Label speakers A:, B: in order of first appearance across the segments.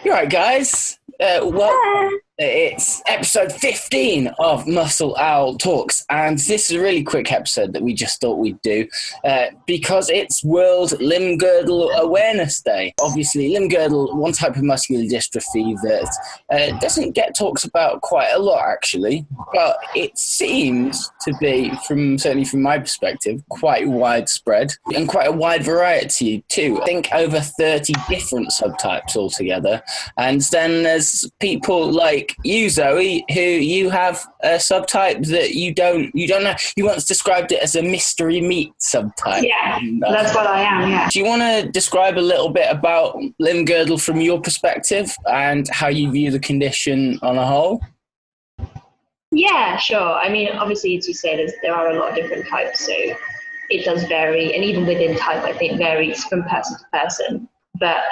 A: You're right, guys. It's episode 15 of Muscle Owl Talks, and this is a really quick episode that we just thought we'd do because it's World Limb Girdle Awareness Day. Obviously, limb girdle, one type of muscular dystrophy that doesn't get talked about quite a lot, actually, but it seems to be, certainly from my perspective, quite widespread and quite a wide variety too. I think over 30 different subtypes altogether, and then there's people like you, Zoe, who you have a subtype that you don't know. You once described it as a mystery meat subtype.
B: Yeah, that's what I am, yeah.
A: Do you want to describe a little bit about limb girdle from your perspective and how you view the condition on a whole?
B: Yeah, sure. I mean, obviously, as you say, there are a lot of different types, so it does vary. And even within type, I think varies from person to person. But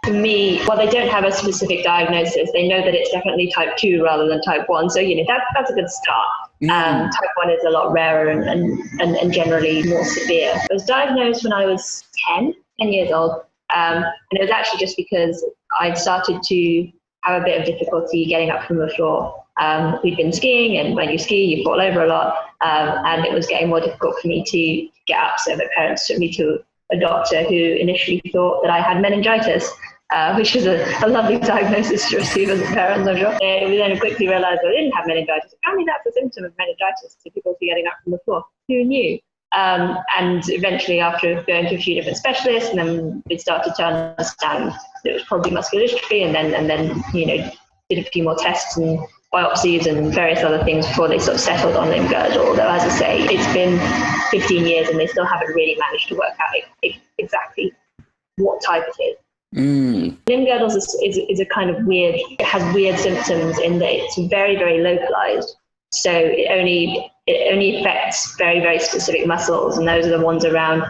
B: for me, while they don't have a specific diagnosis, they know that it's definitely type 2 rather than type 1. So, that's a good start. Type 1 is a lot rarer and generally more severe. I was diagnosed when I was 10 years old. And it was actually just because I'd started to have a bit of difficulty getting up from the floor. We'd been skiing, and when you ski, you fall over a lot. And it was getting more difficult for me to get up. So my parents took me to a doctor who initially thought that I had meningitis, which is a lovely diagnosis to receive as a parent, I'm sure. We then quickly realised I didn't have meningitis. Apparently that's a symptom of meningitis, difficulty getting up from the floor. Who knew? And eventually, after going to a few different specialists, and then we started to understand that it was probably muscular dystrophy, and then did a few more tests and biopsies and various other things before they sort of settled on limb girdle. Although, as I say, it's been 15 years and they still haven't really managed to work out exactly what type it is. Limb girdle is a kind of weird, it has weird symptoms in that it's very, very localized. So it only affects very, very specific muscles, and those are the ones around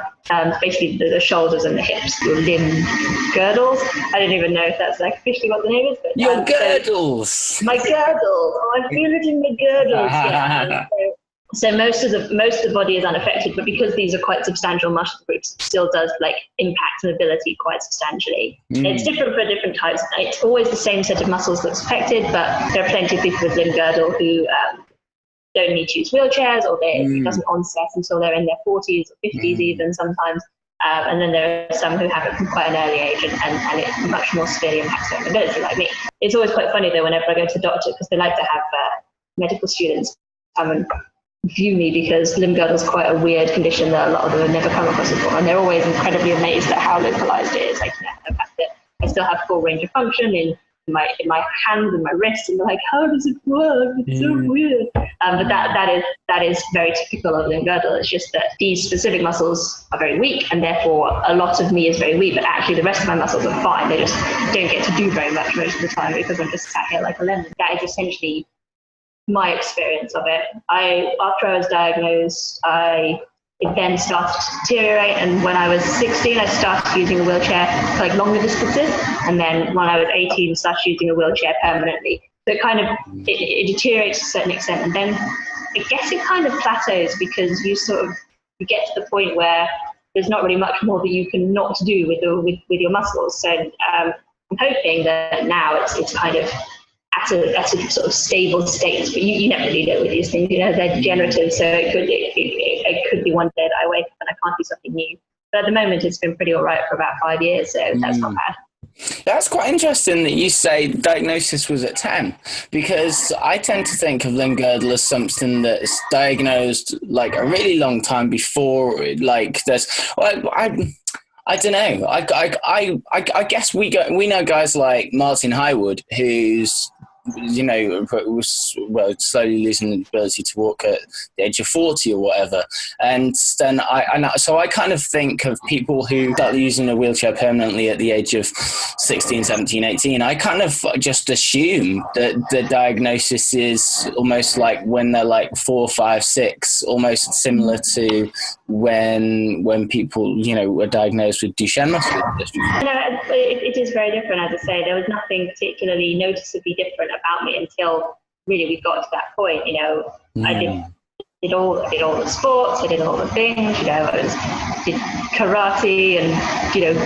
B: basically the shoulders and the hips, your limb girdles. I don't even know if that's like officially what the name is. But,
A: Your girdles!
B: My girdle! Oh, I feel it in my girdles. Yeah. So most of the body is unaffected, but because these are quite substantial muscle groups, it still does impact mobility quite substantially. It's different for different types. It's always the same set of muscles that's affected, but there are plenty of people with limb girdle who don't need to use wheelchairs, or it doesn't onset until they're in their 40s or 50s even sometimes. And then there are some who have it from quite an early age, and it much more severely impacts their mobility, like me. It's always quite funny though whenever I go to the doctor, because they like to have medical students come and view me, because limb girdle is quite a weird condition that a lot of them have never come across before, and they're always incredibly amazed at how localized it is. The fact that I still have full range of function in my hands and my wrists, and they're like, how does it work? It's so weird. But that is very typical of limb girdle. It's just that these specific muscles are very weak, and therefore a lot of me is very weak, but actually the rest of my muscles are fine. They just don't get to do very much most of the time because I'm just sat here like a lemon. That is essentially my experience of it. After I was diagnosed, it then started to deteriorate, and when I was 16, I started using a wheelchair for longer distances, and then when I was 18, started using a wheelchair permanently. So it deteriorates to a certain extent, and then I guess it kind of plateaus, because you get to the point where there's not really much more that you can not do with your muscles. So I'm hoping that now it's kind of at a sort of stable state, but you never really know with these things. They're degenerative, so it could be one day that I wake up and I can't do something new. But at the moment, it's been pretty all right for about 5 years, so that's not bad.
A: That's quite interesting that you say diagnosis was at 10, because I tend to think of limb girdle as something that's diagnosed a really long time before. I don't know. I guess we know guys like Martin Highwood, who's was slowly losing the ability to walk at the age of 40 or whatever, and then I kind of think of people who start using a wheelchair permanently at the age of 16, 17, 18. I kind of just assume that the diagnosis is almost like when they're 4, 5, 6, almost similar to when people were diagnosed with Duchenne muscular dystrophy.
B: It is very different. As I say, there was nothing particularly noticeably different about me until really we got to that point. I did did all the sports, I did all the things, did karate and,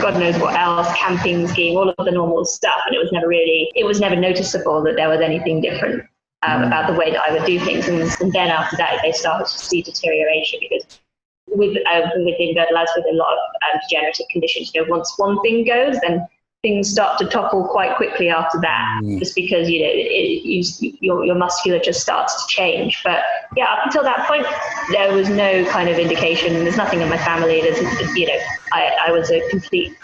B: God knows what else, camping, skiing, all of the normal stuff. And it was never noticeable that there was anything different about the way that I would do things. And then after that, they started to see deterioration because within Girdle, as with a lot of degenerative conditions, once one thing goes, then things start to topple quite quickly after that, just because your musculature starts to change. But yeah, up until that point, there was no kind of indication. There's nothing in my family. I was a complete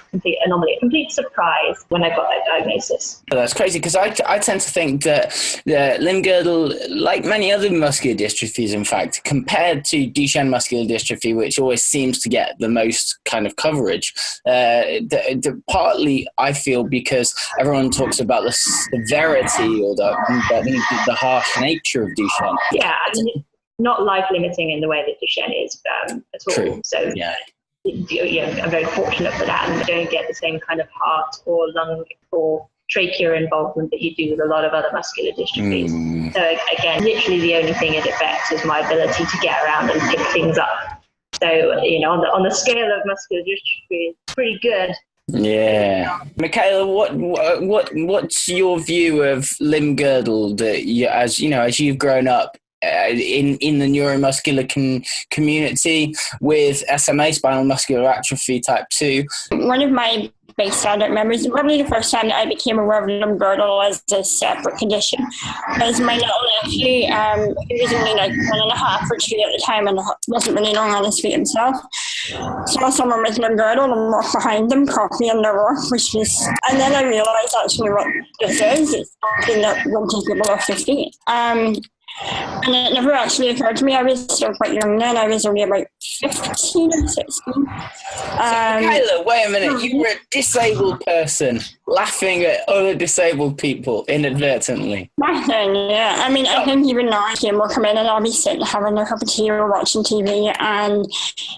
B: anomaly, a complete surprise when I got that diagnosis.
A: Well, that's crazy, because I tend to think that limb-girdle, like many other muscular dystrophies, in fact, compared to Duchenne muscular dystrophy, which always seems to get the most kind of coverage, partly I feel because everyone talks about the severity or the harsh nature of Duchenne.
B: Yeah, not life-limiting in the way that Duchenne is at all.
A: True.
B: So yeah. I'm very fortunate for that, and I don't get the same kind of heart or lung or trachea involvement that you do with a lot of other muscular dystrophies. So again, literally the only thing it affects is my ability to get around and pick things up. So on the scale of muscular dystrophy, it's pretty good.
A: Yeah, Michaela, what's your view of limb-girdle that as you've grown up in the neuromuscular community with SMA, spinal muscular atrophy type 2?
C: One of my big standout memories, probably the first time that I became aware of limb-girdle as a separate condition, was my little nephew. He was only like 1.5 or 2 at the time and wasn't really long on his feet himself. Saw someone with limb-girdle and walked behind them, caught me in the rock, and then I realised actually what this is. It's something that won't take people off their feet. And it never actually occurred to me. I was still quite young then. I was only about 15 or 16.
A: So, Michaela, wait a minute. You were a disabled person laughing at other disabled people inadvertently.
C: Nothing, yeah. I mean, I think even now, Kim will come in and I'll be sitting having a cup of tea or watching TV and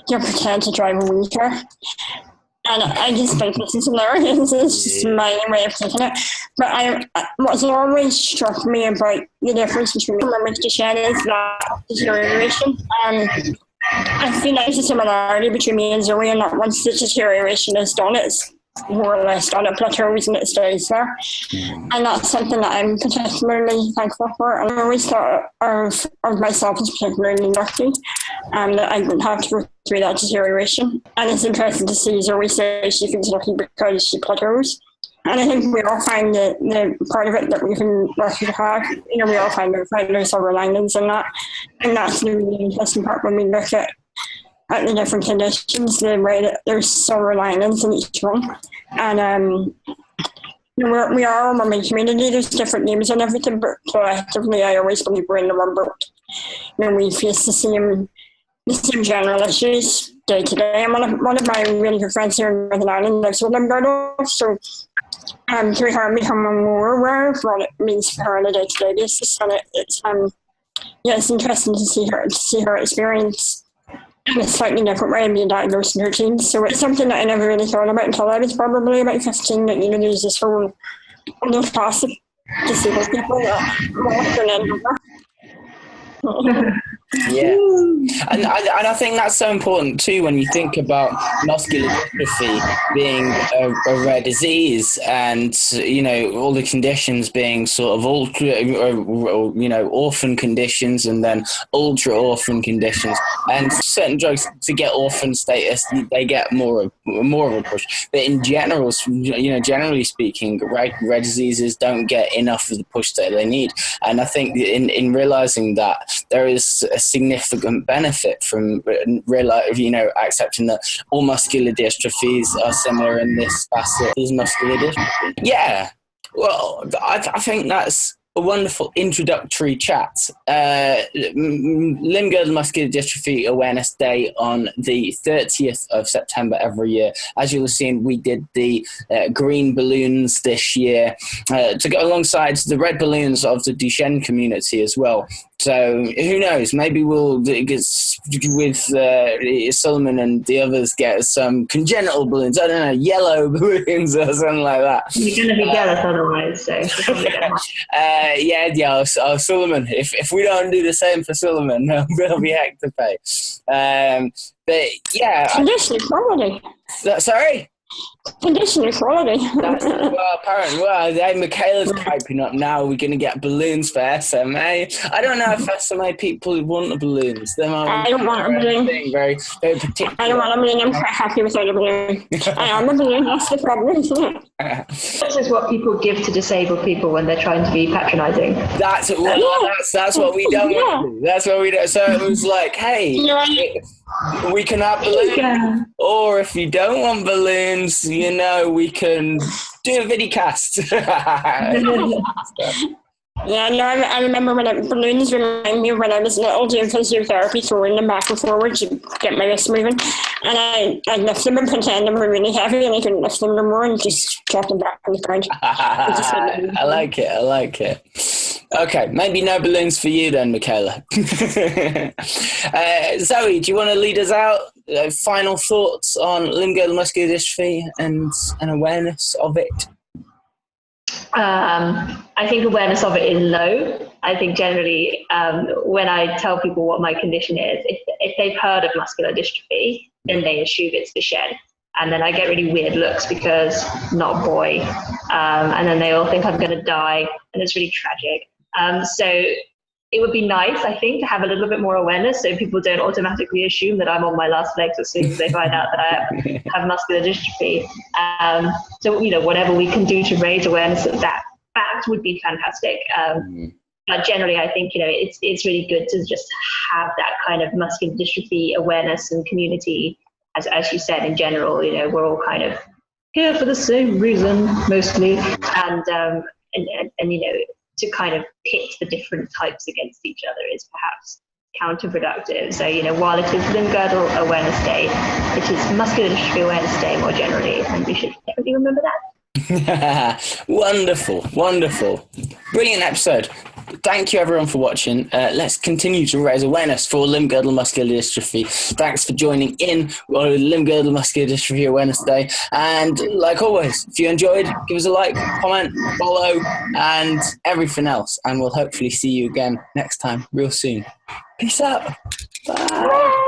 C: you'll pretend to drive a wheelchair. And I just think this is hilarious. It's just my way of taking it. But what's always struck me about the difference between someone with Duchenne is that deterioration. I feel like there's a similarity between me and Zoe, and that once the deterioration is done, it's more or less done. It plateaus and it stays there. And that's something that I'm particularly thankful for. And I always thought of myself as particularly lucky that I didn't have to go through that deterioration. And it's interesting to see Zoe say she feels lucky because she plateaus. And I think we all find the part of it that we've been lucky to have. We all find there's silver linings in that. And that's the really interesting part when we look at the different conditions, the way that there's silver linings in each one. And we are a women community. There's different names and everything, but collectively I always believe we're in the one boat. We face the same general issues day to day. And one of my really good friends here in Northern Ireland lives with limb-girdle, so through her I'm becoming more aware of what it means for her on a day-to-day basis. And it's interesting to see her experience in a slightly different way and being diagnosed in her teens. So it's something that I never really thought about until I was probably about 15, that there's this whole class of disabled people that walk in.
A: Yeah, and I think that's so important too when you think about muscular dystrophy being a rare disease, and all the conditions being sort of orphan conditions and then ultra orphan conditions, and certain drugs to get orphan status they get more of a push. But in general, generally speaking, rare diseases don't get enough of the push that they need. And I think in realizing that there is a significant benefit from accepting that all muscular dystrophies are similar in this facet as muscular dystrophy. Yeah, well, I think that's a wonderful introductory chat. Limb-girdle Muscular Dystrophy Awareness Day on the 30th of September every year. As you'll have seen, we did the green balloons this year to go alongside the red balloons of the Duchenne community as well. So who knows? Maybe we'll get with Solomon and the others get some congenital balloons. I don't know, yellow balloons or something like that.
B: You're going to be jealous otherwise. So
A: Solomon. If we don't do the same for Solomon, there'll be heck to pay. But yeah,
C: condition equality.
A: Sorry.
C: Condition equality.
A: Apparently, Michaela's piping up now. We're going to get balloons for SMA. I don't know if SMA people want balloons.
C: I don't want a balloon.
A: Very, very particular.
C: I don't want a balloon. I'm quite happy without a balloon. I am a balloon. That's the problem, isn't it?
B: This is what people give to disabled people when they're trying to be patronising.
A: That's what we don't want to do. That's what we don't. So it was like, hey, we can have balloons, or if you don't want balloons, we can do a vidicast.
C: Yeah, no, I remember when balloons remind me of when I was little doing physiotherapy, throwing them back and forward to get my wrist moving. And I'd lift them and pretend they were really heavy and I couldn't lift them no more and just drop them back on the ground.
A: I like it. Okay, maybe no balloons for you then, Michaela. Zoe, do you want to lead us out? Final thoughts on limb-girdle muscular dystrophy and an awareness of it?
B: I think awareness of it is low. I think generally when I tell people what my condition is, if they've heard of muscular dystrophy, then they assume it's the shed. And then I get really weird looks because not a boy. And then they all think I'm going to die, and it's really tragic. So it would be nice, I think, to have a little bit more awareness so people don't automatically assume that I'm on my last legs as soon as they find out that I have muscular dystrophy. So, whatever we can do to raise awareness of that fact would be fantastic. But generally, I think, it's really good to just have that kind of muscular dystrophy awareness and community. As you said, in general, we're all kind of here for the same reason, mostly. And to kind of pit the different types against each other is perhaps counterproductive. So, while it is Limb-Girdle Awareness Day, it is Muscular Dystrophy Awareness Day more generally, and we should definitely remember that.
A: Wonderful. Brilliant episode. Thank you everyone for watching. Let's continue to raise awareness for limb-girdle muscular dystrophy. Thanks for joining in on Limb-Girdle Muscular Dystrophy Awareness Day. And like always, if you enjoyed, give us a like, comment, follow, and everything else. And we'll hopefully see you again next time real soon. Peace out. Bye.